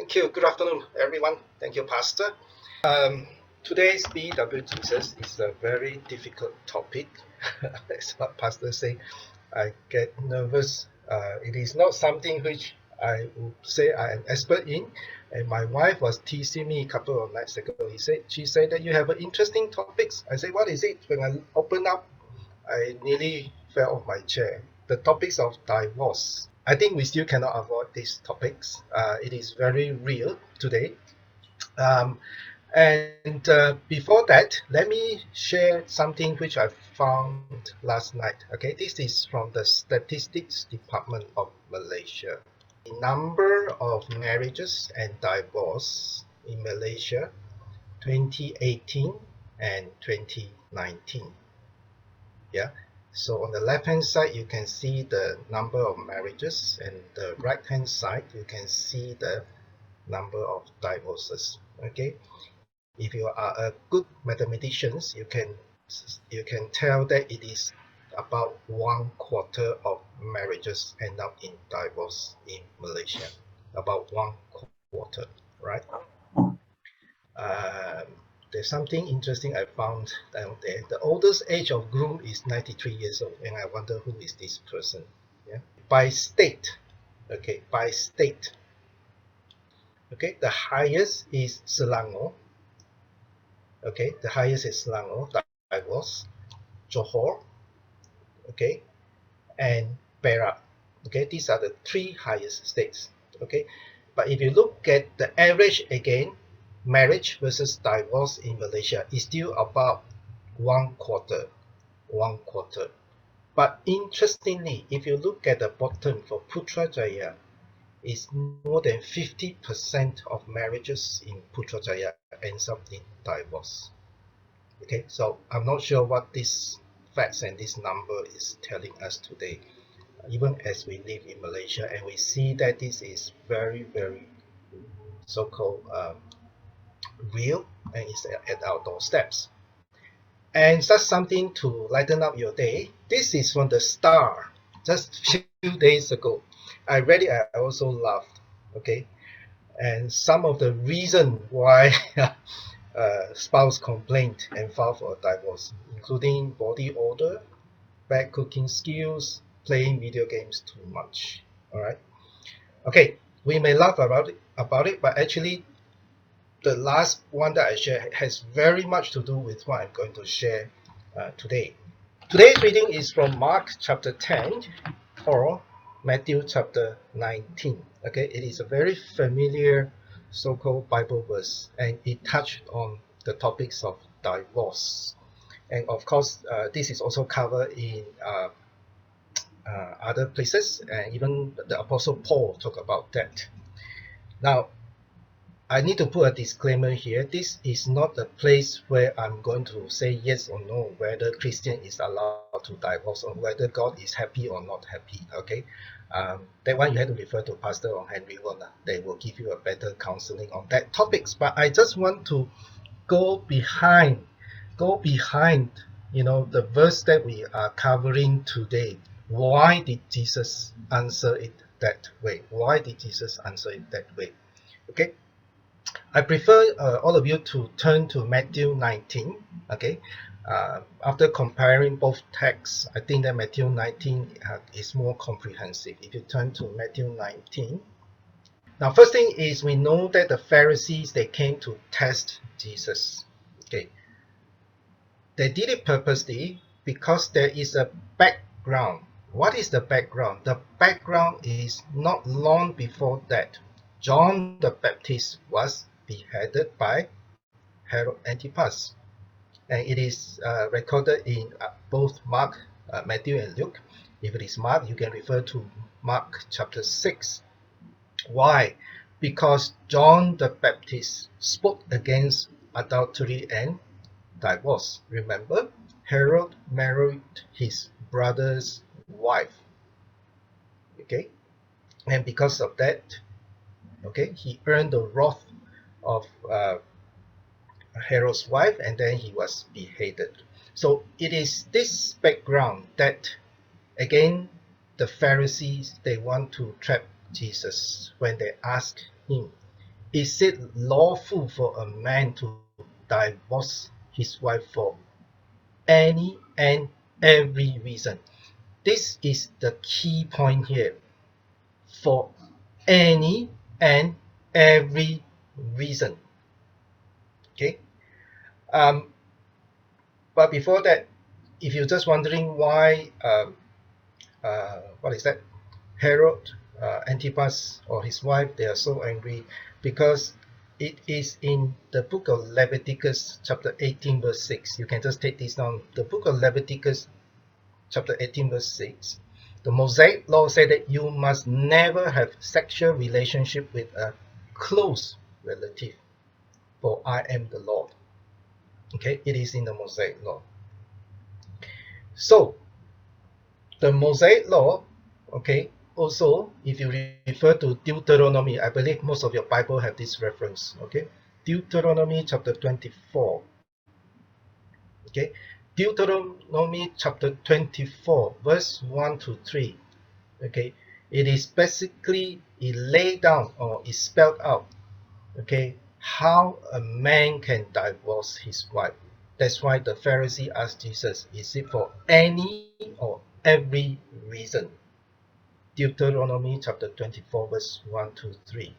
Thank you. Good afternoon, everyone. Thank you, Pastor. Today's BW Jesus is a very difficult topic. That's what Pastor say. I get nervous. It is not something which I would say I am expert in. And my wife was teasing me a couple of nights ago. She said that you have an interesting topics. I said, what is it? When I open up, I nearly fell off my chair. The topics of divorce. I think we still cannot avoid these topics. It is very real today. Um, and before that, let me share something which I found last night. Okay, this is from the Statistics Department of Malaysia. The number of marriages and divorce in Malaysia 2018 and 2019. Yeah. So on the left hand side, you can see the number of marriages, and the right hand side, you can see the number of divorces. Okay. If you are a good mathematician, you can tell that it is about 1/4 of marriages end up in divorce in Malaysia. About 1/4, right? There's something interesting I found down there. The oldest age of groom is 93 years old, and I wonder who is this person. Yeah, by state. Okay, by state. Okay, the highest is Selangor. Okay, the highest is Selangor, divorce, Johor, okay, and Perak. Okay, these are the three highest states. Okay, but if you look at the average again, marriage versus divorce in Malaysia is still about 1/4. But interestingly, if you look at the bottom for Putrajaya, is more than 50% of marriages in Putrajaya ends up in divorce. Okay, so I'm not sure what this facts and this number is telling us today, even as we live in Malaysia, and we see that this is very, very so-called real, and it's at our doorsteps. And such something to lighten up your day. This is from the Star, just a few days ago. I read it, I also laughed. Okay, and some of the reason why spouse complained and filed for a divorce, including body odor, bad cooking skills, playing video games too much. All right. Okay, we may laugh about it, but actually, the last one that I share has very much to do with what I'm going to share today. Today's reading is from Mark chapter 10 or Matthew chapter 19. Okay, it is a very familiar so-called Bible verse, and it touched on the topics of divorce. And of course, this is also covered in other places, and even the Apostle Paul talked about that. Now, I need to put a disclaimer here. This is not the place where I'm going to say yes or no whether Christian is allowed to divorce or whether God is happy or not happy. Okay, that one you have to refer to Pastor or Henry Wong. They will give you a better counseling on that topics. But I just want to go behind, the verse that we are covering today. Why did Jesus answer it that way? Why did Jesus answer it that way? Okay. I prefer all of you to turn to Matthew 19. Okay, after comparing both texts, I think that Matthew 19 is more comprehensive. If you turn to Matthew 19, now first thing is we know that the Pharisees, they came to test Jesus. Okay, they did it purposely because there is a background. What is the background? The background is not long before that, John the Baptist was beheaded by Herod Antipas, and it is recorded in both Mark, Matthew, and Luke. If it is Mark, you can refer to Mark chapter 6. Why? Because John the Baptist spoke against adultery and divorce. Remember, Herod married his brother's wife. Okay, and because of that, okay, he earned the wrath of Herod's wife, and then he was beheaded. So it is this background that, again, the Pharisees, they want to trap Jesus when they ask him, Is it lawful for a man to divorce his wife for any and every reason? This is the key point here. For any and every reason. Okay. Um, but before that, if you're just wondering why, what is that? Herod, Antipas, or his wife, they are so angry because it is in the book of Leviticus, chapter 18, verse 6. You can just take this down. The book of Leviticus, chapter 18, verse 6. The Mosaic law said that you must never have sexual relationship with a close relative, for I am the Lord. Okay, it is in the Mosaic law. So, the Mosaic law, okay, also, if you refer to Deuteronomy, I believe most of your Bible have this reference, okay? Deuteronomy chapter 24, okay? Deuteronomy chapter 24, verse 1 to 3, okay? It is basically, it laid down or is spelled out, okay, how a man can divorce his wife. That's why the Pharisee asked Jesus, is it for any or every reason? Deuteronomy chapter 24, verse 1 to 3.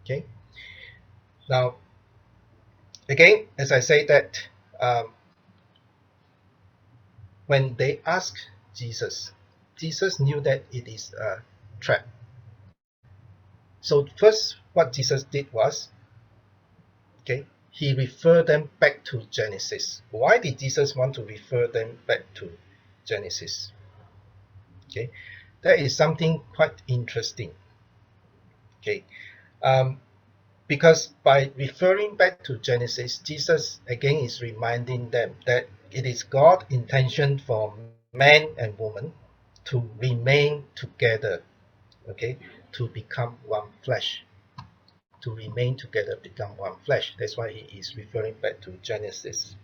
Okay. Now, again, as I say that, when they asked Jesus, Jesus knew that it is a trap. So first, what Jesus did was, okay, he referred them back to Genesis. Why did Jesus want to refer them back to Genesis? Okay, that is something quite interesting. Okay, because by referring back to Genesis, Jesus again is reminding them that it is God's intention for man and woman to remain together, okay, to become one flesh, to remain together, become one flesh. That's why he is referring back to Genesis,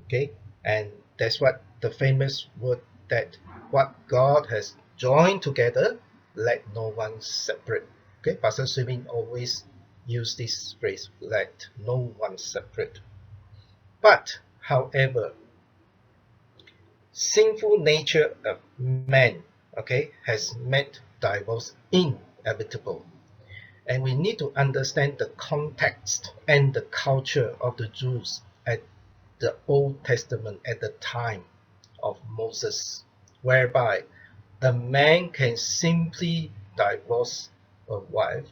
okay, and that's what the famous word that what God has joined together, let no one separate. Okay, Pastor Swimming always use this phrase, let no one separate. But, however, sinful nature of man, okay, has made divorce inevitable. And we need to understand the context and the culture of the Jews at the Old Testament at the time of Moses, whereby the man can simply divorce a wife,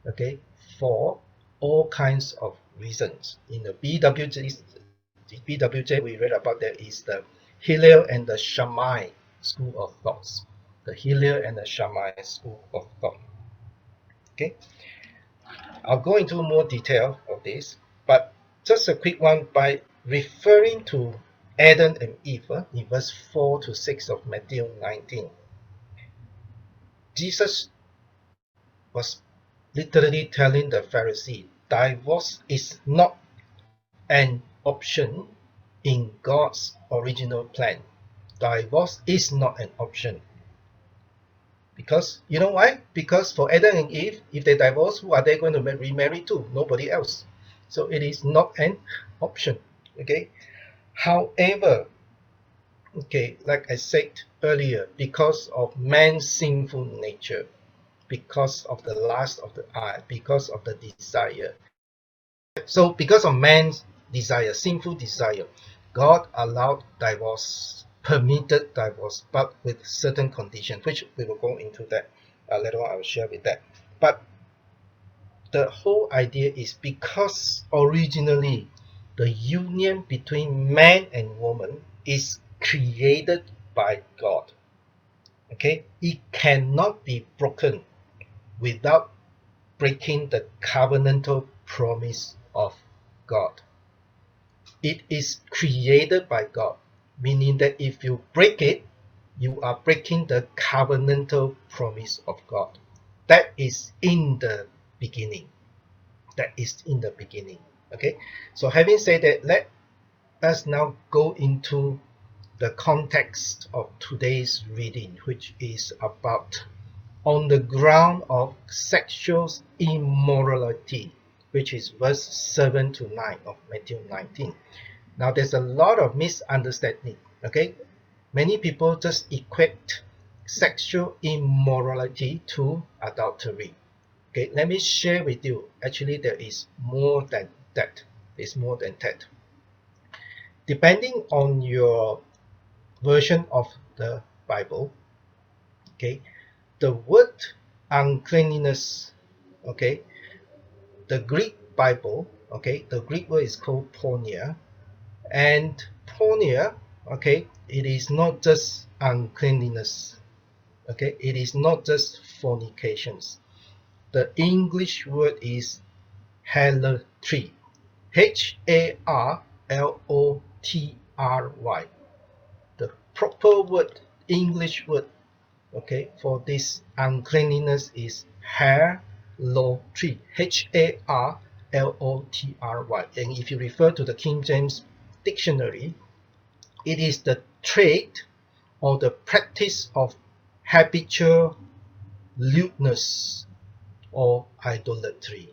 okay, for all kinds of reasons. In the BWJ we read about that is the Hillel and the Shammai school of thoughts. The Hillel and the Shammai school of thought. Okay, I'll go into more detail of this, but just a quick one by referring to Adam and Eve in verse 4 to 6 of Matthew 19. Jesus was literally telling the Pharisee, divorce is not an option in God's original plan. Divorce is not an option. Because, you know why? Because for Adam and Eve, if they divorce, who are they going to remarry to? Nobody else. So it is not an option. Okay. However, okay, like I said earlier, because of man's sinful nature, because of the lust of the eye, because of the desire. So because of man's desire, sinful desire, God allowed divorce, permitted divorce, but with certain conditions, which we will go into that later on. I will share with that. But the whole idea is because originally the union between man and woman is created by God. Okay, it cannot be broken without breaking the covenantal promise of God. It is created by God, meaning that if you break it, you are breaking the covenantal promise of God. That is in the beginning. That is in the beginning. Okay, so having said that, let us now go into the context of today's reading, which is about on the ground of sexual immorality, which is verse 7 to 9 of Matthew 19. Now there's a lot of misunderstanding, okay? Many people just equate sexual immorality to adultery. Okay, let me share with you. Actually, there is more than that. There's more than that. Depending on your version of the Bible, okay, the word uncleanliness, okay, the Greek Bible, okay, the Greek word is called porneia, and porneia, okay, it is not just uncleanliness, okay, it is not just fornications. The English word is harlotry, harlotry. The proper word, English word, okay, for this uncleanliness is harlotry, harlotry. And if you refer to the King James Dictionary, it is the trait or the practice of habitual lewdness or idolatry.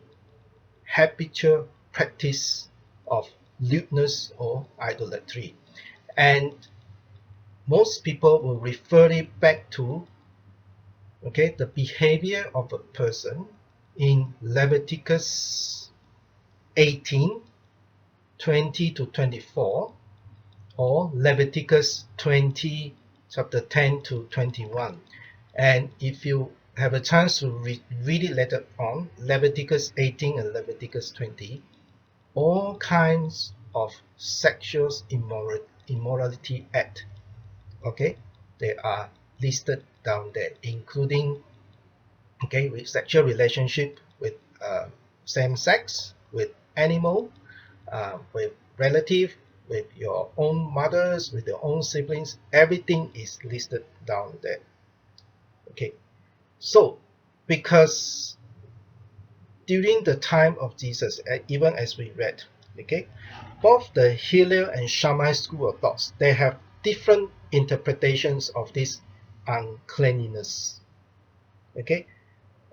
Habitual practice of lewdness or idolatry. And most people will refer it back to, okay, the behavior of a person in Leviticus 18:20 to 24, or Leviticus 20, chapter 10 to 21. And if you have a chance to read it later on, Leviticus 18 and Leviticus 20, all kinds of sexual immorality act, okay, they are listed down there, including, okay, with sexual relationship with same sex, with animal, with relative, with your own mothers, with your own siblings. Everything is listed down there. Okay, so because during the time of Jesus, even as we read, okay, both the Hillel and Shammai school of thoughts, they have different interpretations of this uncleanliness. Okay,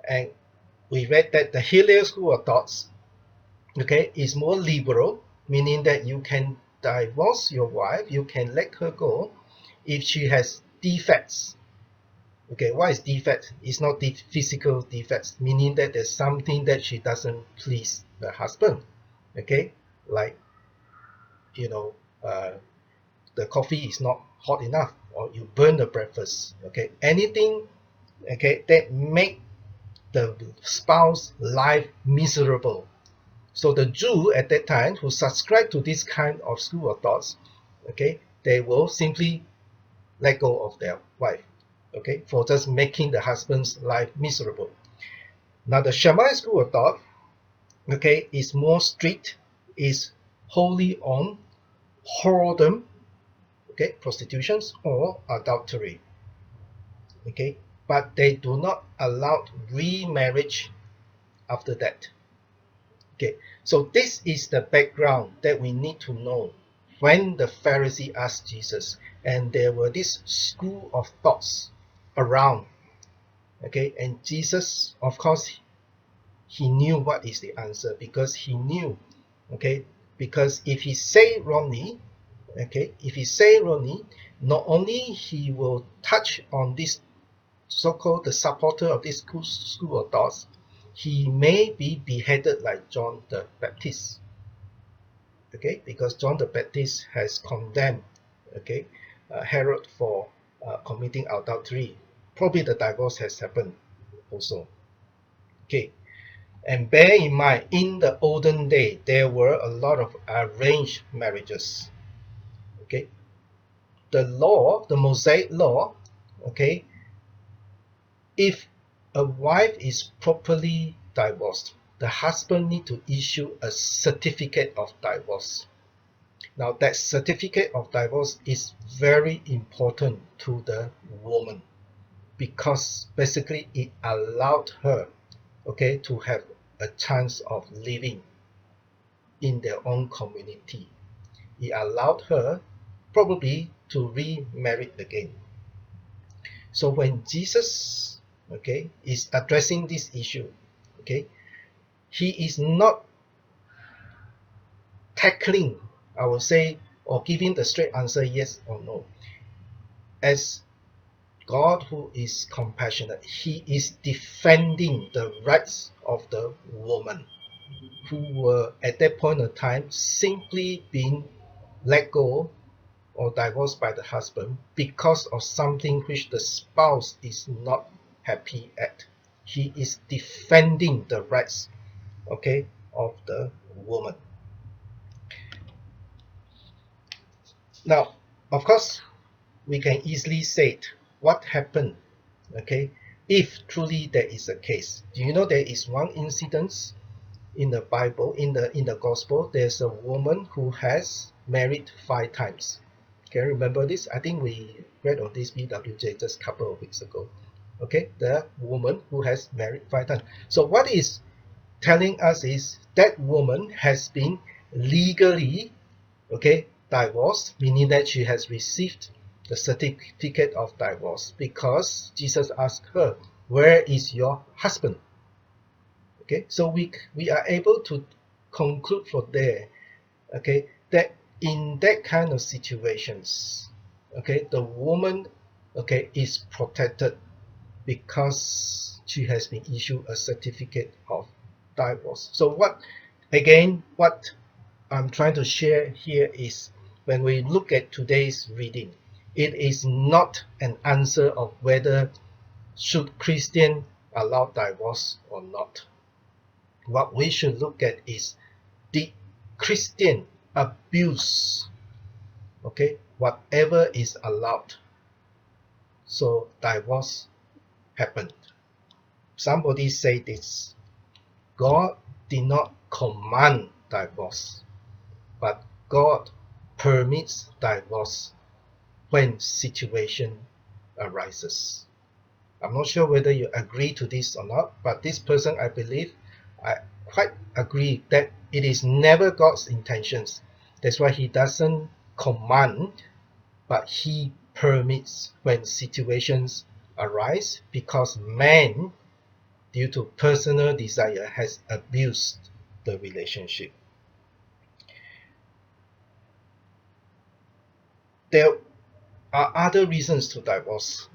and we read that the Hillel school of thoughts, okay, is more liberal, meaning that you can divorce your wife, you can let her go if she has defects. Okay, what is defect? It's not the physical defects, meaning that there's something that she doesn't please the husband. Okay, like, you know, the coffee is not hot enough, or you burn the breakfast. Okay, anything, okay, that make the spouse life miserable. So the Jew at that time who subscribed to this kind of school of thoughts, okay, they will simply let go of their wife, okay, for just making the husband's life miserable. Now the Shammai school of thought, okay, is more strict, is wholly on whoredom, okay, prostitutions or adultery, okay, but they do not allow remarriage after that. Okay, so this is the background that we need to know when the Pharisee asked Jesus, and there were this school of thoughts around. Okay, and Jesus, of course, he knew what is the answer, because he knew, okay, because if he say wrongly, okay, if he say wrongly, not only he will touch on this so-called the supporter of this school of thoughts, he may be beheaded like John the Baptist. Okay, because John the Baptist has condemned, okay, Herod for committing adultery. Probably the divorce has happened also. Okay, and bear in mind, in the olden day, there were a lot of arranged marriages. Okay, the law, the Mosaic law, okay, if a wife is properly divorced, the husband need to issue a certificate of divorce. Now that certificate of divorce is very important to the woman, because basically it allowed her, okay, to have a chance of living in their own community. It allowed her probably to remarry again. So when Jesus, okay, is addressing this issue. Okay, he is not tackling, I will say, or giving the straight answer yes or no. As God, who is compassionate, he is defending the rights of the woman who were at that point of time simply being let go or divorced by the husband because of something which the spouse is not happy at. He is defending the rights, okay, of the woman. Now, of course, we can easily say what happened, okay, if truly there is a case. Do you know there is one incident in the Bible, in the gospel? There's a woman who has married 5 times. Can you remember this? I think we read on this BWJ just a couple of weeks ago. Okay, the woman who has married 5 times. So what is telling us is that woman has been legally, okay, divorced, meaning that she has received the certificate of divorce because Jesus asked her, where is your husband? Okay, so we are able to conclude from there, okay, that in that kind of situations, okay, the woman, okay, is protected because she has been issued a certificate of divorce. So what I'm trying to share here is, when we look at today's reading, it is not an answer of whether should Christian allow divorce or not. What we should look at is, did Christian abuse, okay, whatever is allowed, so divorce happened. Somebody say this: God did not command divorce, but God permits divorce when situation arises. I'm not sure whether you agree to this or not, but this person, I believe, I quite agree that it is never God's intentions. That's why he doesn't command, but he permits when situations arise, because man, due to personal desire, has abused the relationship. There are other reasons to divorce.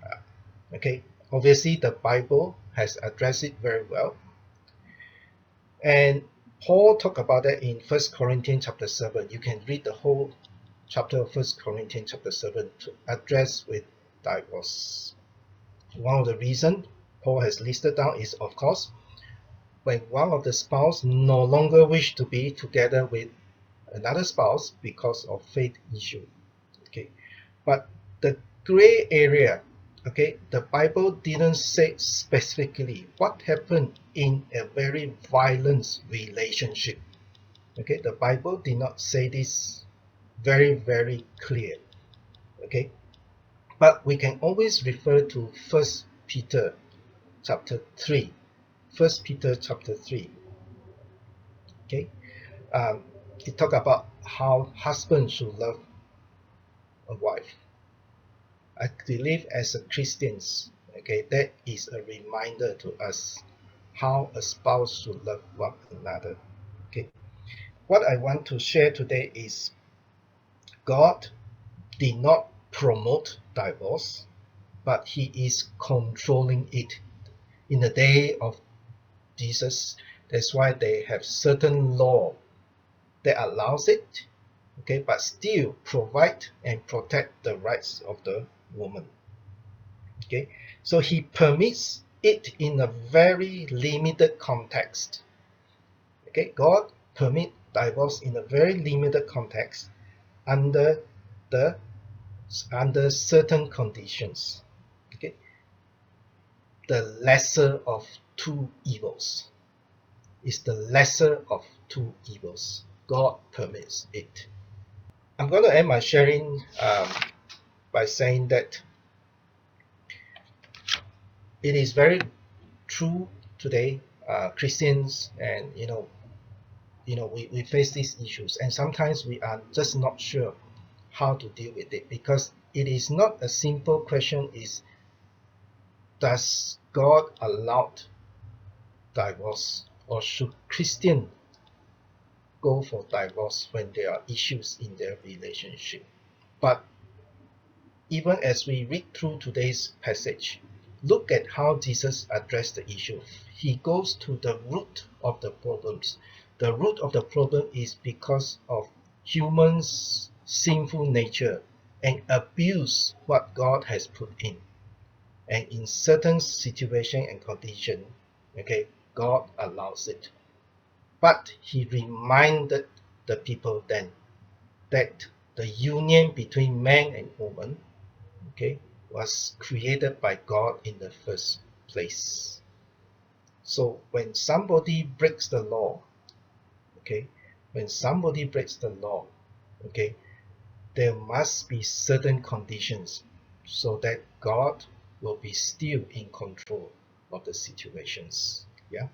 Okay, obviously the Bible has addressed it very well, and Paul talked about that in 1 Corinthians chapter 7. You can read the whole chapter of 1 Corinthians chapter 7 to address with divorce. One of the reasons Paul has listed down is, of course, when one of the spouse no longer wish to be together with another spouse because of faith issue. Okay, but the gray area, okay, the Bible didn't say specifically what happened in a very violent relationship. Okay, the Bible did not say this very clear. Okay, but we can always refer to First Peter chapter 3. First Peter chapter 3. Okay, it talk about how husband should love a wife. I believe as a Christians, okay, that is a reminder to us how a spouse should love one another. Okay, what I want to share today is, God did not promote divorce, but he is controlling it. In the day of Jesus, that's why they have certain law that allows it, okay, but still provide and protect the rights of the woman. Okay, so he permits it in a very limited context. Okay, God permit divorce in a very limited context under the under certain conditions. Okay, the lesser of two evils is the lesser of two evils. God permits it. I'm going to end my sharing by saying that it is very true today, Christians, and we face these issues, and sometimes we are just not sure how to deal with it, because it is not a simple question is Does God allow divorce, or should Christian go for divorce when there are issues in their relationship? But even as we read through today's passage, look at how Jesus addressed the issue. He goes to the root of the problems. The root of the problem is because of humans' sinful nature and abuse what God has put in. And in certain situation and condition, okay, God allows it. But he reminded the people then that the union between man and woman, okay, was created by God in the first place. So when somebody breaks the law, okay, when somebody breaks the law, okay, there must be certain conditions so that God will be still in control of the situations. Yeah.